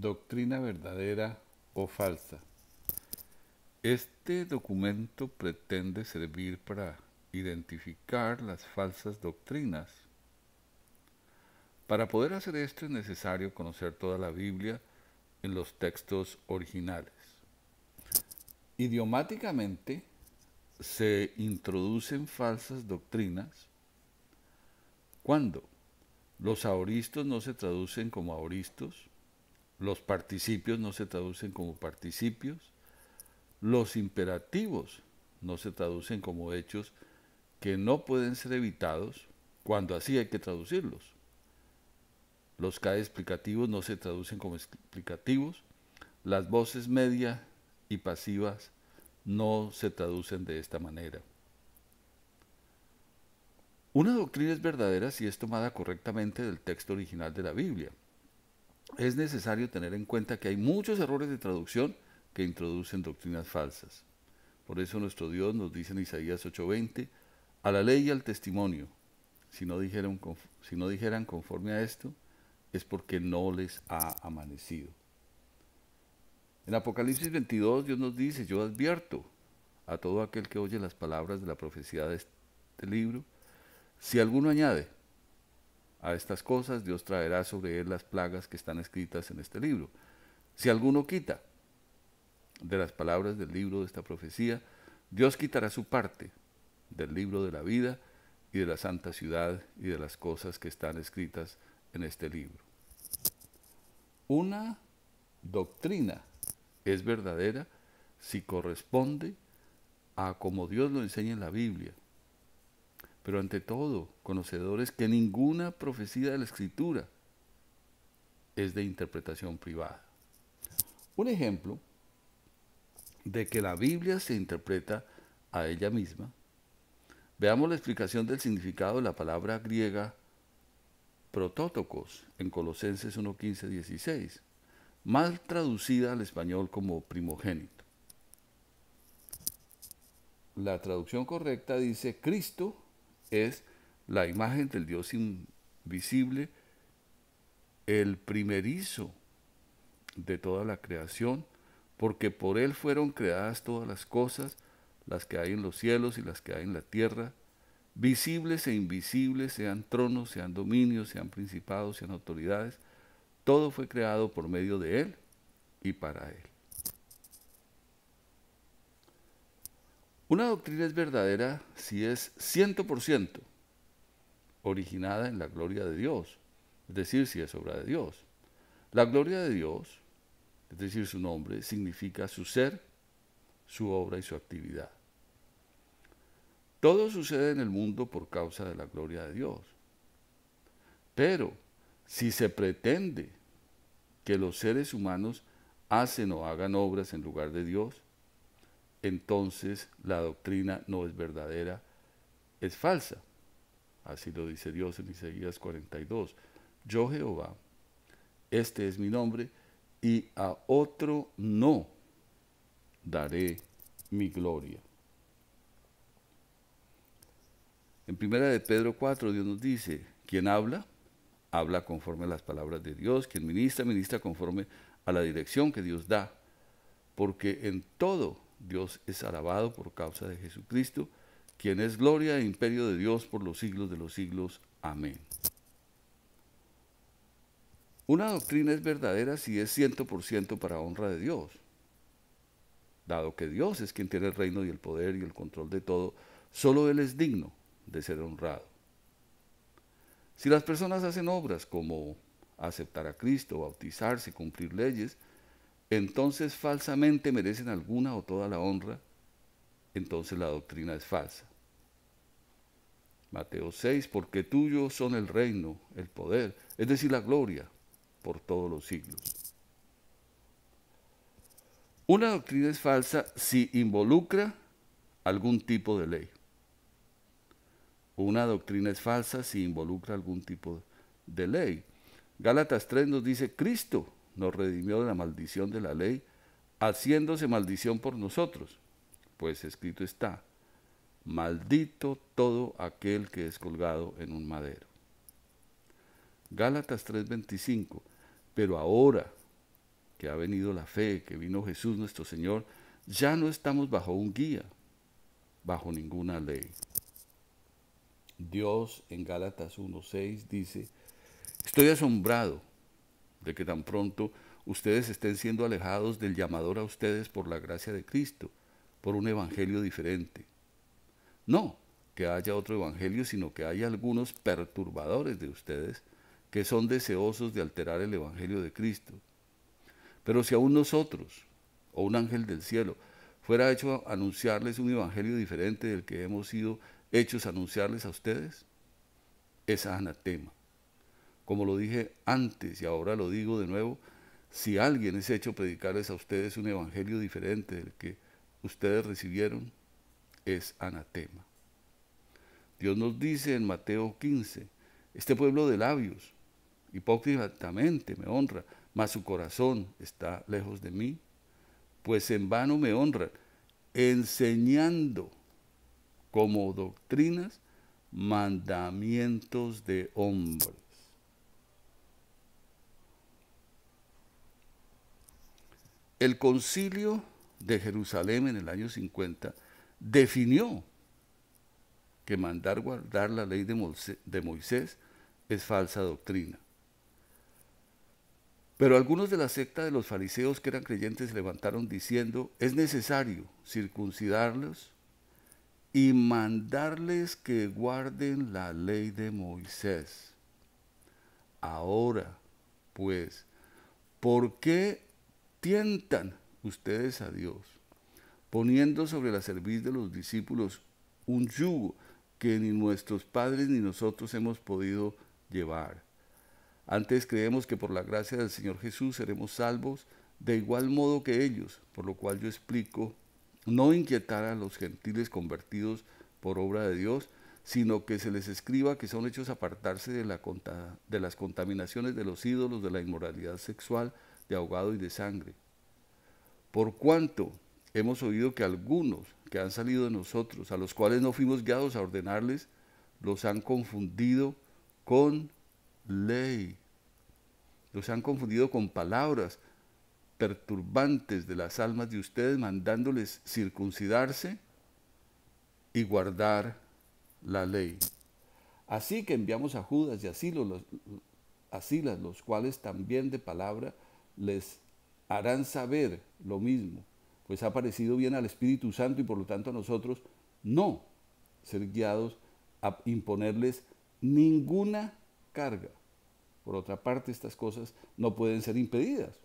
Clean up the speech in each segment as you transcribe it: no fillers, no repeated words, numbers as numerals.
Doctrina verdadera o falsa. Este documento pretende servir para identificar las falsas doctrinas. Para poder hacer esto es necesario conocer toda la Biblia en los textos originales. Idiomáticamente se introducen falsas doctrinas cuando los aoristos no se traducen como aoristos, los participios no se traducen como participios, los imperativos no se traducen como hechos que no pueden ser evitados cuando así hay que traducirlos. Los CAE explicativos no se traducen como explicativos, las voces media y pasivas no se traducen de esta manera. Una doctrina es verdadera si es tomada correctamente del texto original de la Biblia. Es necesario tener en cuenta que hay muchos errores de traducción que introducen doctrinas falsas. Por eso nuestro Dios nos dice en Isaías 8:20, a la ley y al testimonio, si no dijeran conforme a esto, es porque no les ha amanecido. En Apocalipsis 22 Dios nos dice, yo advierto a todo aquel que oye las palabras de la profecía de este libro, si alguno añade a estas cosas, Dios traerá sobre él las plagas que están escritas en este libro. Si alguno quita de las palabras del libro de esta profecía, Dios quitará su parte del libro de la vida y de la santa ciudad y de las cosas que están escritas en este libro. Una doctrina es verdadera si corresponde a como Dios lo enseña en la Biblia, pero ante todo, conocedores que ninguna profecía de la Escritura es de interpretación privada. Un ejemplo de que la Biblia se interpreta a ella misma, veamos la explicación del significado de la palabra griega protótocos en Colosenses 1:15-16, mal traducida al español como primogénito. La traducción correcta dice, Cristo es la imagen del Dios invisible, el primerizo de toda la creación, porque por Él fueron creadas todas las cosas, las que hay en los cielos y las que hay en la tierra, visibles e invisibles, sean tronos, sean dominios, sean principados, sean autoridades, todo fue creado por medio de Él y para Él. Una doctrina es verdadera si es 100% originada en la gloria de Dios, es decir, si es obra de Dios. La gloria de Dios, es decir, su nombre, significa su ser, su obra y su actividad. Todo sucede en el mundo por causa de la gloria de Dios. Pero si se pretende que los seres humanos hacen o hagan obras en lugar de Dios, entonces la doctrina no es verdadera, es falsa. Así lo dice Dios en Isaías 42. Yo Jehová, este es mi nombre, y a otro no daré mi gloria. En 1 de Pedro 4 Dios nos dice, quien habla, habla conforme a las palabras de Dios, quien ministra, ministra conforme a la dirección que Dios da, porque en todo Dios es alabado por causa de Jesucristo, quien es gloria e imperio de Dios por los siglos de los siglos. Amén. Una doctrina es verdadera si es 100% para honra de Dios, dado que Dios es quien tiene el reino y el poder y el control de todo, solo Él es digno de ser honrado. Si las personas hacen obras como aceptar a Cristo, bautizarse, cumplir leyes, entonces falsamente merecen alguna o toda la honra, entonces la doctrina es falsa. Mateo 6, porque tuyo son el reino, el poder, es decir, la gloria, por todos los siglos. Una doctrina es falsa si involucra algún tipo de ley. Una doctrina es falsa si involucra algún tipo de ley. Gálatas 3 nos dice, Cristo nos redimió de la maldición de la ley, haciéndose maldición por nosotros, pues escrito está, maldito todo aquel que es colgado en un madero. Gálatas 3:25, pero ahora que ha venido la fe, que vino Jesús nuestro Señor, ya no estamos bajo un guía, bajo ninguna ley. Dios en Gálatas 1:6 dice: estoy asombrado de que tan pronto ustedes estén siendo alejados del llamador a ustedes por la gracia de Cristo, por un evangelio diferente. No que haya otro evangelio, sino que hay algunos perturbadores de ustedes que son deseosos de alterar el evangelio de Cristo. Pero si aún nosotros, o un ángel del cielo, fuera hecho a anunciarles un evangelio diferente del que hemos sido hechos a anunciarles a ustedes, es anatema. Como lo dije antes y ahora lo digo de nuevo, si alguien es hecho predicarles a ustedes un evangelio diferente del que ustedes recibieron, es anatema. Dios nos dice en Mateo 15, este pueblo de labios hipócritamente me honra, mas su corazón está lejos de mí, pues en vano me honran, enseñando como doctrinas mandamientos de hombres. El concilio de Jerusalén en el año 50 definió que mandar guardar la ley de Moisés es falsa doctrina. Pero algunos de la secta de los fariseos que eran creyentes se levantaron diciendo: es necesario circuncidarlos y mandarles que guarden la ley de Moisés. Ahora, pues, ¿por qué tientan ustedes a Dios, poniendo sobre la cerviz de los discípulos un yugo que ni nuestros padres ni nosotros hemos podido llevar? Antes creemos que por la gracia del Señor Jesús seremos salvos de igual modo que ellos, por lo cual yo explico: no inquietar a los gentiles convertidos por obra de Dios, sino que se les escriba que son hechos apartarse de las contaminaciones de los ídolos, de la inmoralidad sexual, de ahogado y de sangre. Por cuanto hemos oído que algunos que han salido de nosotros, a los cuales no fuimos guiados a ordenarles, los han confundido con ley. Los han confundido con palabras perturbantes de las almas de ustedes, mandándoles circuncidarse y guardar la ley. Así que enviamos a Judas y a Silas, los cuales también de palabra les harán saber lo mismo, pues ha parecido bien al Espíritu Santo y por lo tanto a nosotros no ser guiados a imponerles ninguna carga. Por otra parte, estas cosas no pueden ser impedidas,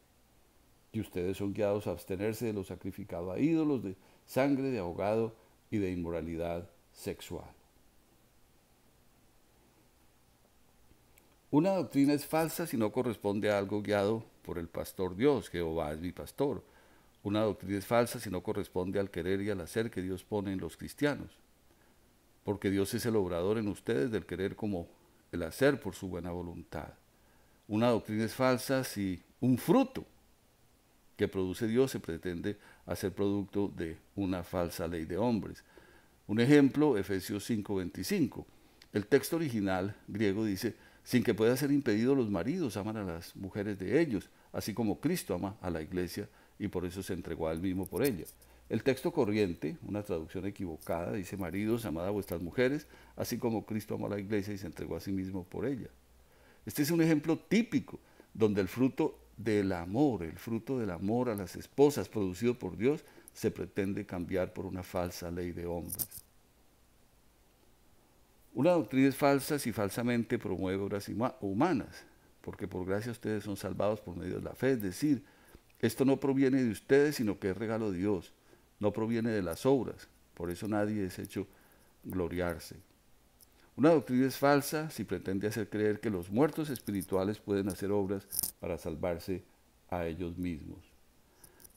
y ustedes son guiados a abstenerse de lo sacrificado a ídolos, de sangre, de ahogado y de inmoralidad sexual. Una doctrina es falsa si no corresponde a algo guiado por el pastor Dios. Jehová es mi pastor. Una doctrina es falsa si no corresponde al querer y al hacer que Dios pone en los cristianos, porque Dios es el obrador en ustedes del querer como el hacer por su buena voluntad. Una doctrina es falsa si un fruto que produce Dios se pretende hacer producto de una falsa ley de hombres. Un ejemplo, Efesios 5:25. El texto original griego dice: sin que pueda ser impedido, los maridos aman a las mujeres de ellos, así como Cristo ama a la iglesia y por eso se entregó a él mismo por ella. El texto corriente, una traducción equivocada, dice: maridos, amad a vuestras mujeres, así como Cristo amó a la iglesia y se entregó a sí mismo por ella. Este es un ejemplo típico donde el fruto del amor a las esposas producido por Dios, se pretende cambiar por una falsa ley de hombres. Una doctrina es falsa si falsamente promueve obras humanas, porque por gracia ustedes son salvados por medio de la fe, es decir, esto no proviene de ustedes, sino que es regalo de Dios, no proviene de las obras, por eso nadie es hecho gloriarse. Una doctrina es falsa si pretende hacer creer que los muertos espirituales pueden hacer obras para salvarse a ellos mismos.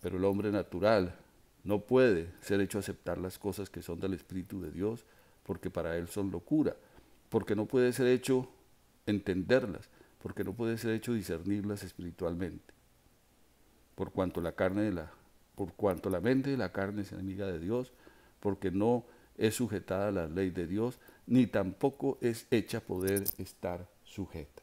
Pero el hombre natural no puede ser hecho aceptar las cosas que son del Espíritu de Dios, porque para él son locura, porque no puede ser hecho entenderlas, porque no puede ser hecho discernirlas espiritualmente. Por cuanto la mente de la carne es enemiga de Dios, porque no es sujetada a la ley de Dios, ni tampoco es hecha poder estar sujeta.